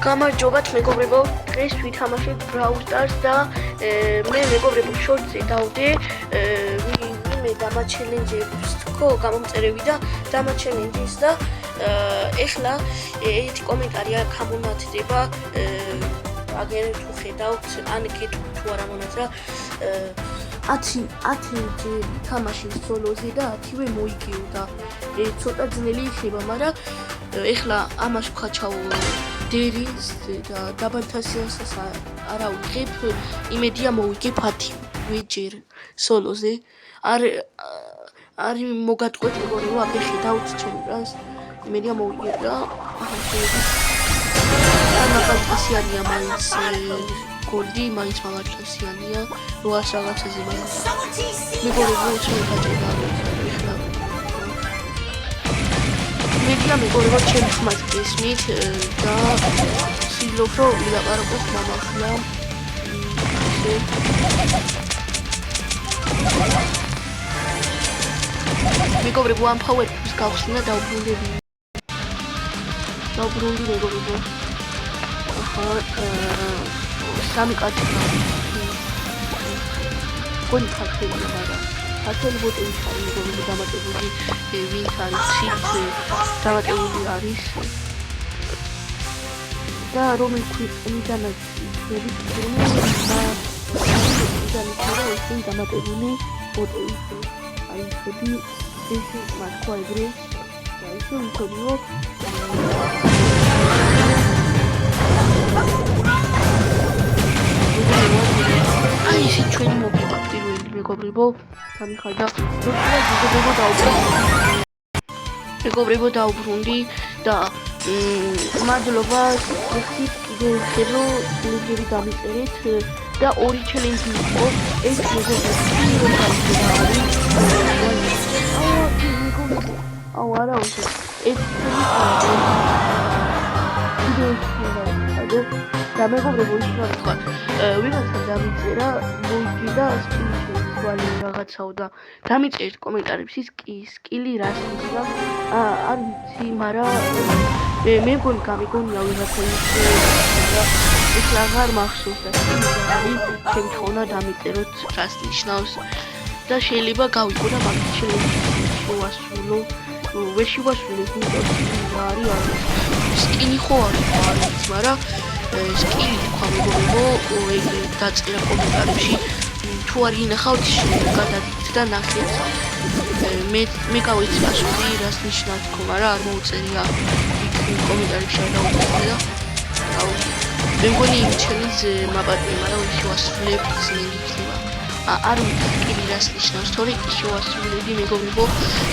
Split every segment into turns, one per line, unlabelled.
გამარჯობათ მეგობრებო, დღეს ვითამაშეთ Brawl Stars და მე მეგობრებო შორტზე დავდე ვინმე დამა ჩელენჯებს თქო გამომწერები და დამა ჩელენჯის და ეხლა ერთი კომენტარი აქ ამონათდება აგერ თუ ხედავთ ან გეტყვით თუ არა მონაცრა 10 თამაშის სოლოზე და 10-ვე მოიგივდა ცოტა ძნელი იქნება, მაგრამ ეხლა ამას ვხაჩავ დერის და დაბალთასიანსაც არა ვიღებ, იმედია მოვიგებ 10-ვე ჯერ სოლოზე. არ მოგატყვეთ მეგობრებო, აქ ხედავთ ჩემ პრანს, იმედია მოვიგებ და დაბალთასიანია მაინც გოლდი, მაინც მაღალთასიანია 800 რაღაცაზე მაინც. მეგობრებო, შევეფაჭება ეხლა. მედია მეგობრებო, ჩემ ხმას გესმით და ვცდილობ რომ ვილაპარაკოთ მამახლა. მეგობრებო, ამ ფაუერს გავხსნა და დავბრუნდი მეგობრებო. სამი კაცი გონი ხახები მაგრამ ათელი ბოტი არის მეგობრებო დამატებული ვინც არის ცით დამატებული არის და რომელი ქვიტანაც იქნებით დამატებული ბოტი არის ხები ესე მართლა ეგრე და ისე ვიქებიო ისე ჩვენი მოგება პირველი მეგობრებო სამიხარდა მეგობრებო დაუბრუნდი და მადლობა გიხდით კიდევ ხერო ლიგები დამიწერეთ და ორი ჩელენჯი იყო ეს მეგობრებო აუ არა უშვე ეს და მეგობრებო ისე თქვა ვიღაცა დამიწერა მოიგიდა სკილის ვალი რაღაცაო და დამიწერეთ კომენტარებში სკილი რას ნიშნავს არ ვიცი მაგრამ მე მგონი გამიგონია ვიღაცა ის აღარ მახსოვს და ჩემ თხოვნა დამიწეროთ რას ნიშნავს და შეიძლება გავიგო და მაგ ჩელენჯში შევასრულო ვერ შევასრულე იმიტომ რომ არის სკილი ხო არის მაგრამ სკილი თქვა მეგობრებო ეგ დაწერა კომენტარებში თუ არ ინახავთ გადადით და ნახეთ მე გავიცი პასუხი რას ნიშნავს თქო მაგრამ არ მოუწერია იქ კომენტარებში არ დაუწერე და მე მგონი იმ ჩელენჯზე მაპატია მაგრამ შევასრულებ ძნელი იქნება არ ვიცი სკილი რას ნიშნავს თორე შევასრულები მეგობრებო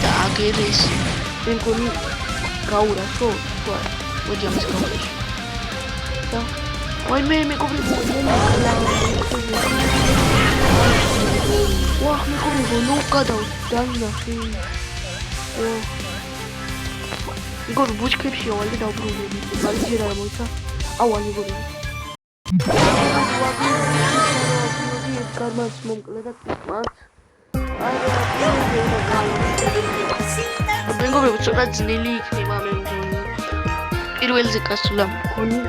და აგერ ეს მე მგონი გაურასო თუ არა მოდი ამას გავუყურე და ой მე მეგობრებო ვახ მეგობრებო ნუ გადავდანახი მეგობრებო ბუჩქებში ავალ და დავბრუნები არის ჯერ არ მოიცა ავალ მეგობრებო გამაც მომკლე და თმაც მეგობრებო ცოტა ძნელი იქნება მე მგონი პირველზე გასვლა მგონი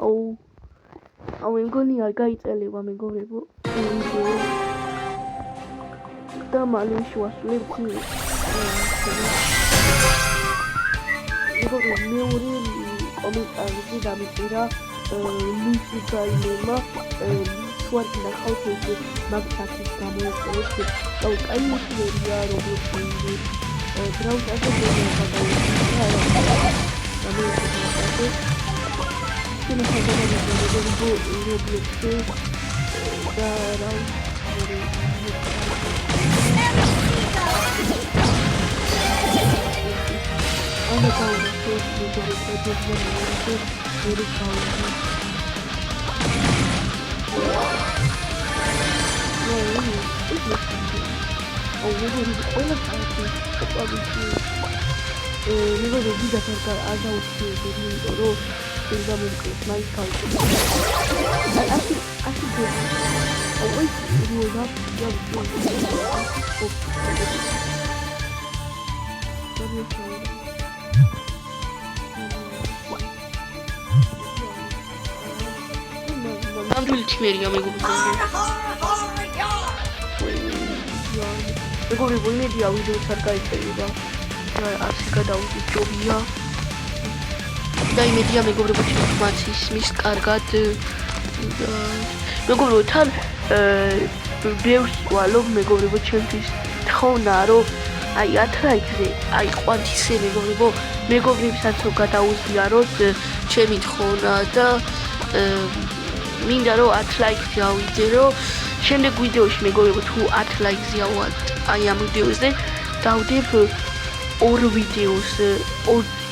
აუ მე მგონი არ გაიწელება მეგობრებო და მალე შევასრულებ მეგობრებო მეორე კომენტარზე დამიწერა ლუსი გაიმემა თუ არ გინახავთ ეს მაგსაკის გამოიწერეთ და კაი მოდელია როგორც ინდი Brawl Stars 이거 여기가 잠깐 아사우치 되는 거로 굉장히 많이 가고 아시죠? 왜 이거가 ნამდვილი თმერია მეგობრებო. მეგობრებო, იმედია ვიდეოც არ გაიწერება. ასე გადავიდეთ ჯობია. და იმედია მეგობრებო ინფორმაციის მის კარგად. მეგობრებო, თან ბევრს ვალობ მეგობრებო ჩემთვის თხოვნა რომ აი 10 ლაიქზე აი ყვანთისე მეგობრებო მეგობრებსაც რომ გადაუზიაროთ ჩემი თხოვნა და მინდა რომ 10 ლაიქზე ავიძერო შემდეგ ვიდეოში მეგობრებო თუ 10 ლაიქზე ავალ აი ამ ვიდეოზე დავდებ 2 ვიდეოს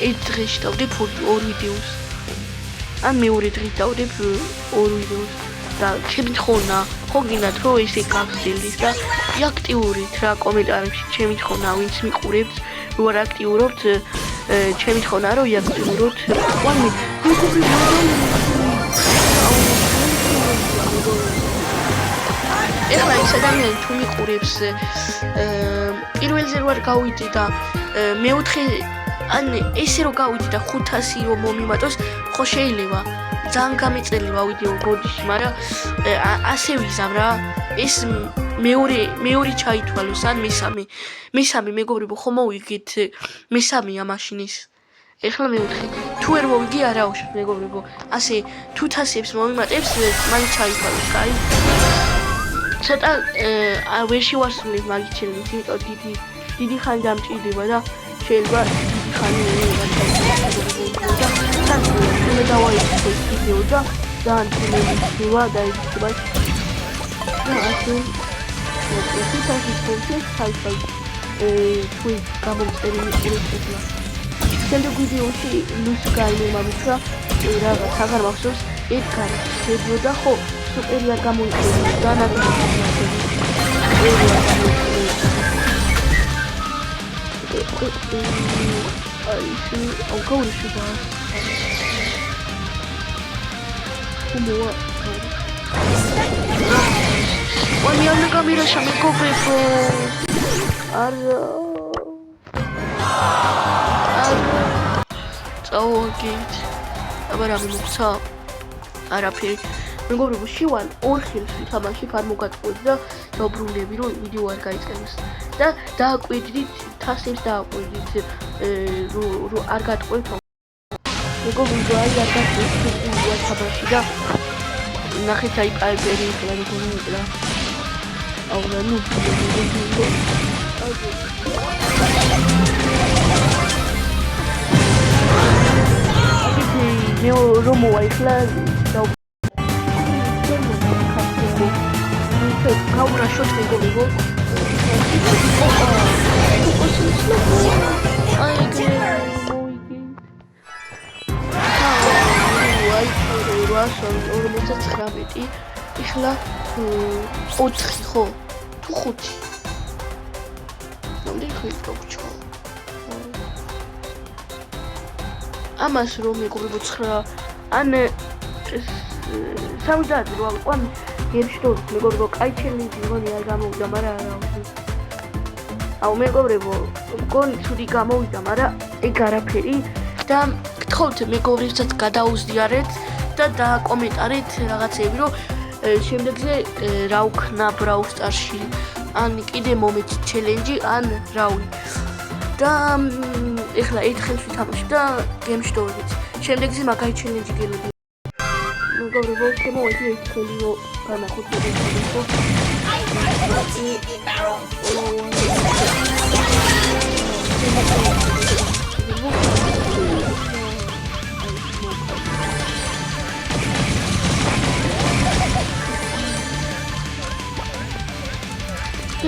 ერთ დღეში დავდებ 2 ვიდეოს ან მეორე დღეს დავდებ 2 ვიდეოს და ჩემი თხოვნა ხო გინდათ რომ ესე გაგრძელდეს და აქტიურით რა კომენტარებში ჩემი თხოვნა ვინც მიყურებს რო არ აქტიურობთ ჩემი თხოვნა რომ აქტიუროთ ვანი ეხლა ის ადამიანი თუ მიყურებს პირველზე რო არ გავიდე და მეოთხე ან ესე რო გავიდე და 500 რომ მომიმატოს ხო შეიძლება ძალიან გამეწელება ვიდეო ბოდიში, მაგრამ ასე ვიზამ რა. ეს მეორე ჩაითვალოს ან მესამე მეგობრებო ხომ მოვიგეთ მესამეა მაშინის. ეხლა მეოთხე. თუ ვერ მოვიგი არა უშავ მეგობრებო. ასე თუ თასებს მომიმატებს მაინც ჩაითვალოს, კაი? ცოტა ვერ შევასრულებ მაგის ჩელენჯს, იმიტომ დიდი ხანი დამჭირდება და შეიძლება დიდი ხანი და მე დავაიწყო ეს ვიდეო და ძალიან თემებია და ეხება და ასე თუ გამოწერილი ისეთია შემდეგ ვიდეოში ლუსკაინი მომიწვა რაღაც აღარ მახსოვს ედგარ შედიოდა ხო სუპერი არ გამოიყენა და Onion камера шамикопрефо. წავაგეთ. აბა რა მომცა? არაფერი. მეგობრებო, შევან 2 ხელს თამაში არ მოგაწყვეტ და დაბრუნები რომ ვიდეო არ გაიწეროს. და დააკვირდით თასებს დააკვირდით რო არ გატყვეთ. მეგობრებო, აი არ გაწყვეტ ვიდეო თამაში და ნახეთ აი პაიპერი ხლა როგორი მოკლა. აულა ნუ მე რომ მოაიხლა და გაურა შოთ მეგობრებო. აი გე მოიგი. აი 49 ეხლა 4 ხო? თუ 5. ნამდვილად ხიჭო. ამას რომ მეგობრებო 9 ან 70 რო აყვან ერშტო მეგობრებო კაი ჩელენჯი მგონი არ გამოვიდა, მაგრამ არა ვთქვი. აუ მეგობრებო, მგონი ცუდი გამოვიდა, მაგრამ ეგ არაფერი და გთხოვთ მეგობრებსაც გადაუზიარეთ და დააკომენტარეთ რაღაცები, რომ შემდეგზე რა ვქნა Brawl Stars-ში, ან კიდე მომეც ჩელენჯი, ან რავი. და ეხლა ერთხელ ვთამაშობ და გემშტოვებით. შემდეგზე მაგარი ჩელენჯი გელოდი. მეგობრებო, შემოვედი ერთხელი რომ განახოთ ვიდეო.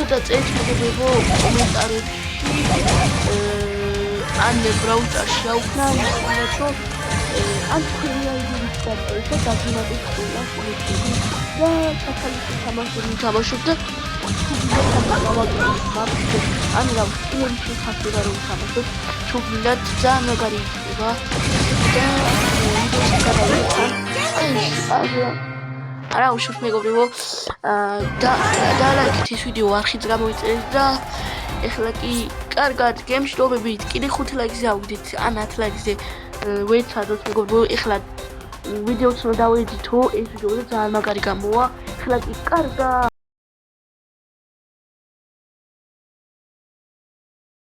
და წერთ მეგობრებო კომენტარებში ან Brawl Stars-ში აუქნა რომ ან თქვენი აიდიით დაწერეთ და დაგიმატეთ ყველა კომენტარი და საკალიფო თამაშები თამაშობ და ან რა ვთქვი ხასურა რომ თამაშობ თუ გინდათ ძალიან მაგარი იქნება და არა უშუალოდ მეგობრებო და ლაიქით ეს ვიდეო არხით გამოიწერეთ და ეხლა კი კარგად გემშტობებით კიდე 5 ლაიქზე ავიდეთ ან 10 ლაიქზე ვეცადოთ მეგობრებო ეხლა ვიდეოც უნდა დავეძითო, ეს ვიდეო ძალიან მაგარი გამოვა. ხლა კი კარგად.